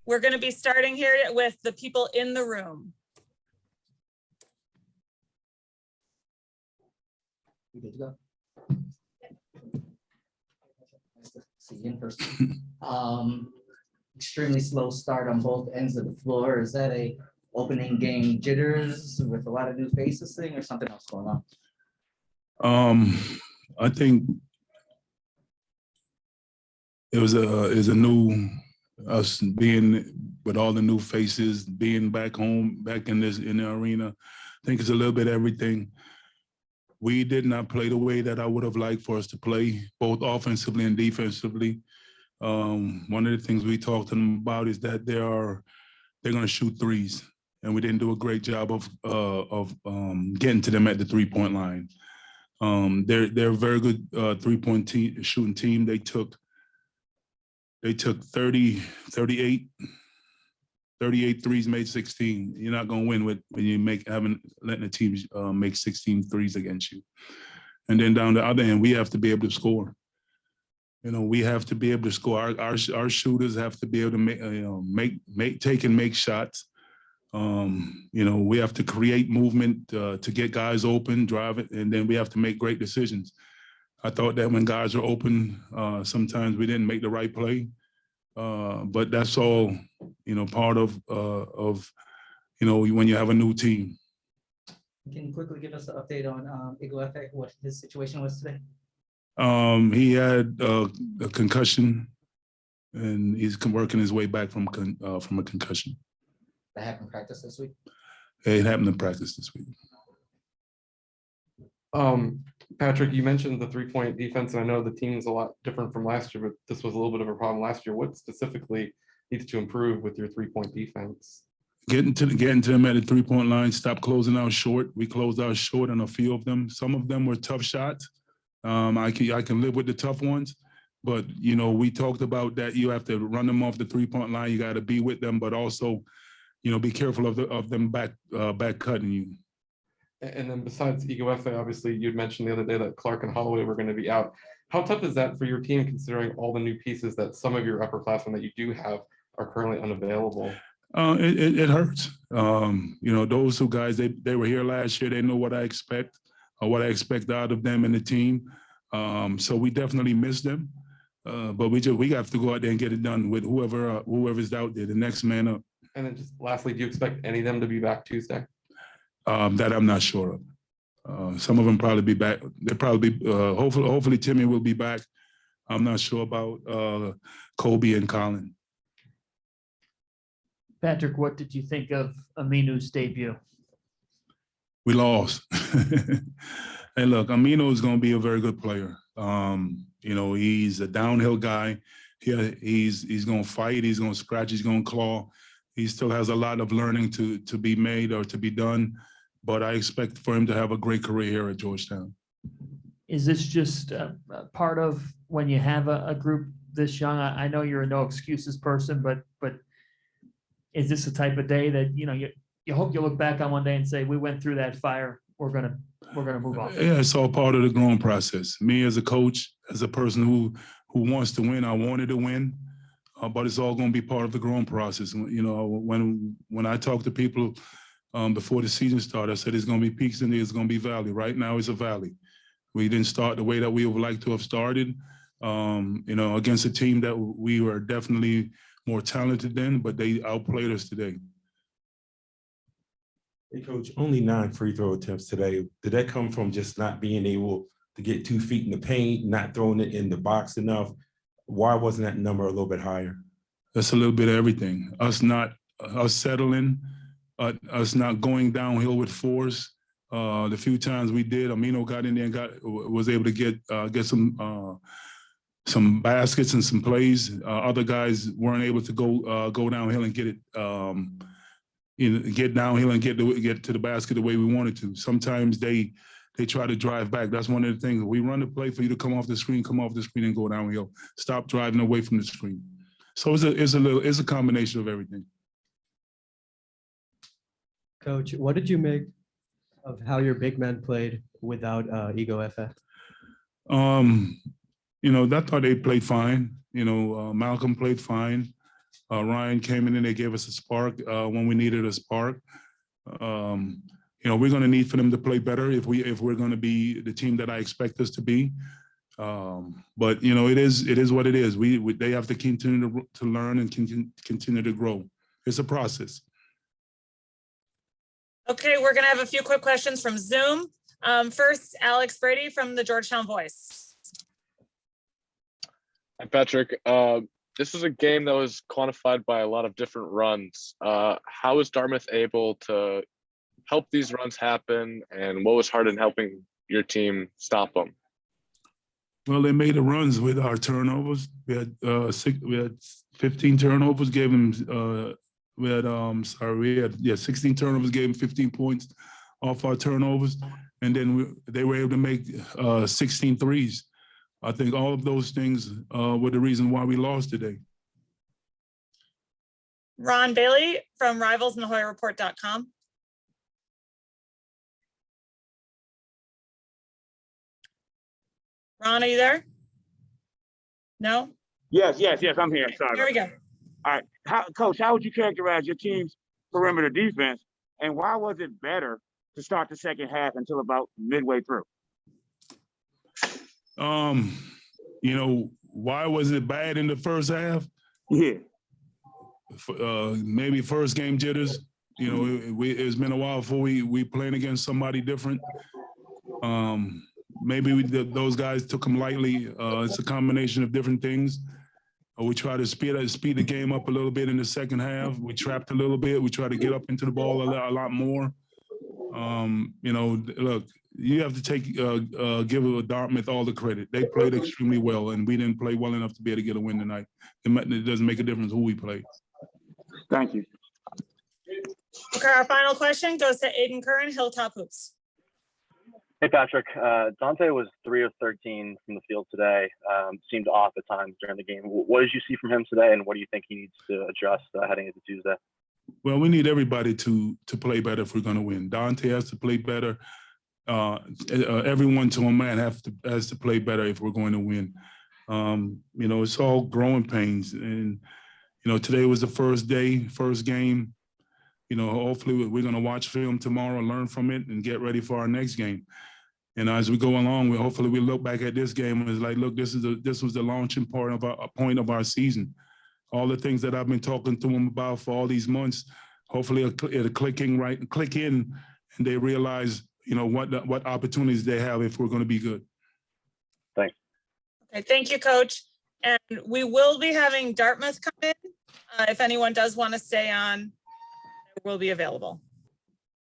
We're going to be starting here with the people in the room. We good to go? Nice to see you in person. Extremely slow start on both ends of the floor. Is that a opening game jitters with a lot of new faces thing or something else going on? I think it was a new us being with all the new faces, being back home, back in the arena. I think it's a little bit of everything. We did not play the way that I would have liked for us to play, both offensively and defensively. One of the things we talked to them about is that they're going to shoot threes, and we didn't do a great job of getting to them at the 3-point line. They're a very good 3-point shooting team. They took 38 threes, made 16. You're not going to win when you letting the team make 16 threes against you. And then down the other end, we have to be able to score. We have to be able to score. Our shooters have to be able to make shots. We have to create movement to get guys open, drive it, and then we have to make great decisions. I thought that when guys are open, sometimes we didn't make the right play, but that's all part of when you have a new team. Can you quickly give us an update on Igwe, what his situation was today? He had a concussion, and he's working his way back from a concussion. That happened in practice this week? It happened in practice this week. Patrick, you mentioned the 3-point defense, and I know the team's a lot different from last year, but this was a little bit of a problem last year. What specifically needs to improve with your 3-point defense? Getting to them at the 3-point line, stop closing out short. We closed out short on a few of them. Some of them were tough shots. I can live with the tough ones, but we talked about that. You have to run them off the 3-point line. You got to be with them, but also, be careful of them back cutting you. And then besides Igwe, obviously you'd mentioned the other day that Clark and Holloway were going to be out. How tough is that for your team, considering all the new pieces that some of your upperclassmen that you do have are currently unavailable? It hurts. Those two guys, they were here last year. They know what I expect, or what I expect out of them and the team. So we definitely miss them. But we have to go out there and get it done with whoever's out there, the next man up. And then just lastly, do you expect any of them to be back Tuesday? That I'm not sure of. Some of them probably be back. They'll probably hopefully Timmy will be back. I'm not sure about Kobe and Colin. Patrick, what did you think of Aminu's debut? We lost. Hey, look, Aminu is going to be a very good player. He's a downhill guy. He's going to fight. He's going to scratch. He's going to claw. He still has a lot of learning to be made or to be done. But I expect for him to have a great career here at Georgetown. Is this just part of when you have a group this young? I know you're a no excuses person, but is this the type of day that you hope you look back on one day and say, we went through that fire, we're gonna move on? Yeah, it's all part of the growing process. Me as a coach, as a person who wants to win, I wanted to win, but it's all going to be part of the growing process. When I talk to people before the season started, I said it's going to be peaks and there's going to be valley. Right now it's a valley. We didn't start the way that we would like to have started, against a team that we were definitely more talented than, but they outplayed us today. Hey, Coach, only 9 free throw attempts today. Did that come from just not being able to get 2 feet in the paint, not throwing it in the box enough? Why wasn't that number a little bit higher? That's a little bit of everything. Us settling, us not going downhill with force. The few times we did, Amino got in there and was able to get some baskets and some plays. Other guys weren't able to go downhill and get it. Get downhill and get to the basket the way we wanted to. Sometimes they try to drive back. That's one of the things. We run the play for you to come off the screen and go downhill. Stop driving away from the screen. So it's a combination of everything. Coach, what did you make of how your big men played without Igwe? I thought they played fine. Malcolm played fine. Ryan came in and they gave us a spark when we needed a spark. We're going to need for them to play better if we're going to be the team that I expect us to be. But it is what it is. They have to continue to learn and continue to grow. It's a process. Okay, we're gonna have a few quick questions from Zoom. First, Alex Brady from the Georgetown Voice. Hi, Patrick. This was a game that was quantified by a lot of different runs. How was Dartmouth able to help these runs happen, and what was hard in helping your team stop them? Well, they made the runs with our turnovers. We had 15 turnovers. Gave them. We had 16 turnovers. Gave them 15 points off our turnovers, and then they were able to make 16 threes. I think all of those things were the reason why we lost today. Ron Bailey from rivalsandthehoyerreport.com. Ron, are you there? No? Yes, I'm here. Sorry. There we go. All right. Coach, how would you characterize your team's perimeter defense, and why was it better to start the second half until about midway through? Why was it bad in the first half? Yeah. Maybe first game jitters. It's been a while before we playing against somebody different. Maybe those guys took them lightly. It's a combination of different things. We try to speed the game up a little bit in the second half. We trapped a little bit. We try to get up into the ball a lot more. Look, you have to give Dartmouth all the credit. They played extremely well, and we didn't play well enough to be able to get a win tonight. It doesn't make a difference who we play. Thank you. Okay, our final question goes to Aiden Curran, Hilltop Hoops. Hey, Patrick. Dante was 3 of 13 from the field today. Seemed off at times during the game. What did you see from him today, and what do you think he needs to adjust heading into Tuesday? Well, we need everybody to play better if we're going to win. Dante has to play better. Everyone to a man has to play better if we're going to win. It's all growing pains. And, today was the first game. Hopefully we're going to watch film tomorrow, learn from it, and get ready for our next game. And as we go along, hopefully we look back at this game and it's like, look, this was the launching point of our season. All the things that I've been talking to them about for all these months, hopefully it'll click in, and they realize, what opportunities they have if we're going to be good. Thanks. Okay, thank you, Coach. And we will be having Dartmouth come in. If anyone does want to stay on, it will be available.